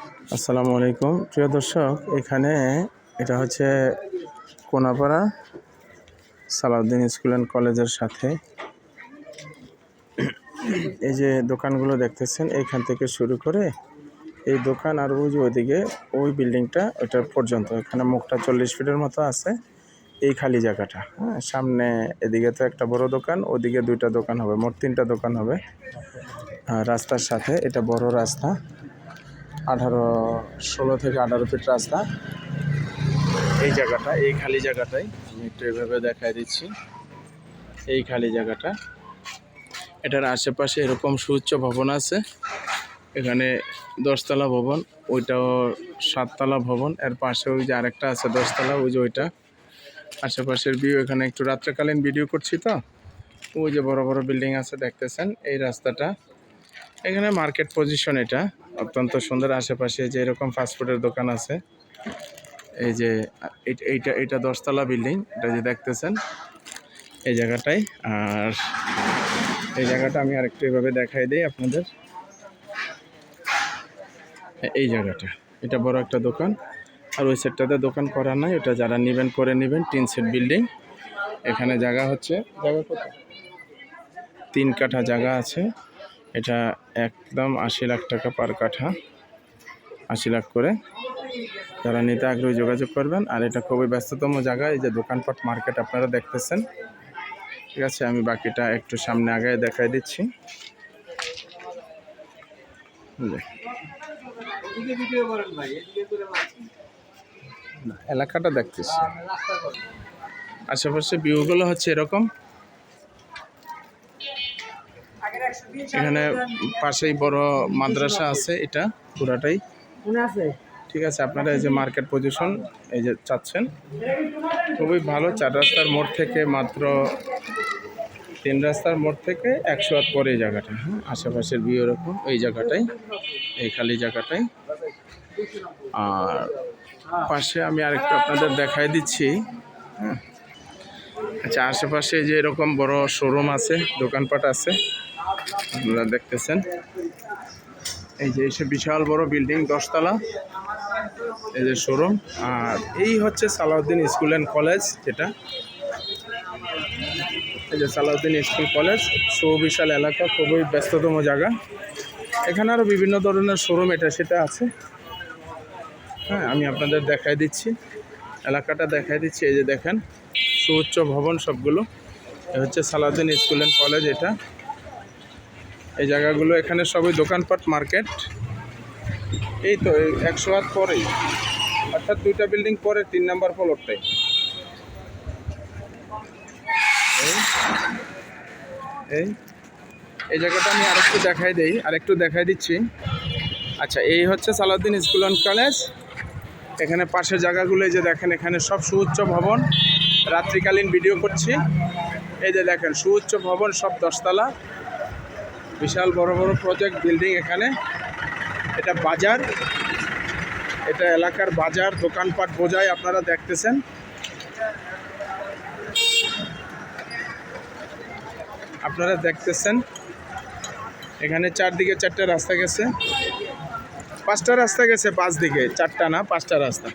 আসসালামু আলাইকুম প্রিয় দর্শক, এখানে এটা হচ্ছে কোনাপাড়া সালাউদ্দিন স্কুল অ্যান্ড কলেজের সাথে এই যে দোকানগুলো দেখতেছেন, এইখান থেকে শুরু করে এই দোকান আর ওই যে ওইদিকে ওই বিল্ডিংটা ওইটা পর্যন্ত, এখানে মুখটা 40 ফিটের মতো আছে এই খালি জায়গাটা। হ্যাঁ, সামনে এদিকে তো একটা বড় দোকান, ওদিকে দুইটা দোকান হবে, মোট 3টা দোকান হবে। রাস্তার সাথে এটা বড় রাস্তা, 16 থেকে 18 ফিট রাস্তা। এই জায়গাটা, এই খালি জায়গাটাই আমি একটু এভাবে দেখাই দিচ্ছি। এই খালি জায়গাটা, এটার আশেপাশে এরকম সুউচ্চ ভবন আছে। এখানে 10তলা ভবন, ওইটাও 7তলা ভবন। এর পাশে ওই যে আরেকটা আছে 10তলা, ওই যে ওইটা। আশেপাশের ভিউ, এখানে একটু রাত্রেকালীন ভিডিও করছি তো, ওই যে বড় বড় বিল্ডিং আছে দেখতেছেন। এই রাস্তাটা এখানে মার্কেট পজিশন, এটা অত্যন্ত সুন্দর। আশেপাশে যে এরকম ফাস্টফুডের দোকান আছে। এই যে এইটা 10তলা বিল্ডিং, এটা যে দেখতেছেন এই জায়গাটাই। আর এই জায়গাটা আমি আরেকটু এভাবে দেখাই দিই আপনাদের। এই জায়গাটা, এটা বড় একটা দোকান, আর ওই সেটটাতে দোকান করা নাই, ওটা যারা নেবেন করে নেবেন। 3 সেট বিল্ডিং, এখানে জায়গা হচ্ছে, জায়গা কত, 3 কাঠা জায়গা আছে। এটা একদম 80 লাখ টাকা পার কাঠা, 80 লাখ করে। যারা নিতে আগ্রহী যোগাযোগ করবেন। আর এটা খুবই ব্যস্ততম জায়গা, এই যে দোকানপাট মার্কেট আপনারা দেখতেছেন। ঠিক আছে, আমি বাকিটা একটু সামনে আগায় দেখাই দিচ্ছি। এলাকাটা দেখতেছি, আশেপাশে ভিউগুলো হচ্ছে এরকম। এখানে পাশেই বড় মাদ্রাসা আছে, এটা পুরাটাই ঠিক আছে। আপনারা এই যে মার্কেট পজিশন এই যে চাচ্ছেন, খুবই ভালো। 4 রাস্তার মোড় থেকে মাত্র 3 রাস্তার মোড় থেকে 100 হাত পরে এই জায়গাটা। হ্যাঁ, আশেপাশের ভিউ এরকম, এই জায়গাটাই, এই খালি জায়গাটাই। আর পাশে আমি আরেকটু আপনাদের দেখাই দিচ্ছি। হ্যাঁ, আচ্ছা, আশেপাশে যে এরকম বড় শোরুম আছে, দোকানপাট আছে, আপনারা দেখতেছেন। এই যে এসে বিশাল বড় বিল্ডিং, 10তলা, এই যে শোরুম। আর এই হচ্ছে সালাউদ্দিন স্কুল অ্যান্ড কলেজ, যেটা এই যে সালাউদ্দিন স্কুল কলেজ। সুবিশাল এলাকা, খুবই ব্যস্ততম জায়গা। এখানে আরও বিভিন্ন ধরনের শোরুম এটা সেটা আছে। হ্যাঁ, আমি আপনাদের দেখাই দিচ্ছি, এলাকাটা দেখাই দিচ্ছি। এই যে দেখেন, সুউচ্চ ভবন সবগুলো। এ হচ্ছে সালাউদ্দিন স্কুল অ্যান্ড কলেজ। এটা এই জায়গাগুলো, এখানে সবই দোকানপাট মার্কেট। এই তো 100 হাত পরেই, অর্থাৎ 2টা বিল্ডিং পরে 3 নাম্বার ফ্লোরটাই। এই জায়গাটা আমি আরেকটু দেখাই দিচ্ছি। আচ্ছা, এই হচ্ছে সালাউদ্দিন স্কুল অ্যান্ড কলেজ। এখানে পাশের জায়গাগুলো এই যে দেখেন, এখানে সব সুউচ্চ ভবন। রাত্রিকালীন ভিডিও করছি। এই যে দেখেন, সুউচ্চ ভবন, সব 10তলা, বিশাল বড় বড় প্রজেক্ট বিল্ডিং। এখানে এটা বাজার, এটা এলাকার বাজার, দোকানপাট বোঝায়, আপনারা দেখতেছেন। এখানে 4 দিকে 4টা রাস্তা গেছে, 5টা রাস্তা গেছে, 5 দিকে, 4টা না 5টা রাস্তা।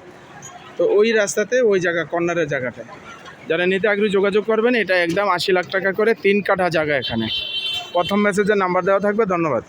তো ওই রাস্তাতে ওই জায়গা, কর্নারের জায়গাটা, যারা নিতে আগ্রহী যোগাযোগ করবেন। এটা একদম 80 লাখ টাকা করে, 3 কাঠা জায়গা। এখানে প্রথম মেসেজে নাম্বার দেওয়া থাকবে। ধন্যবাদ।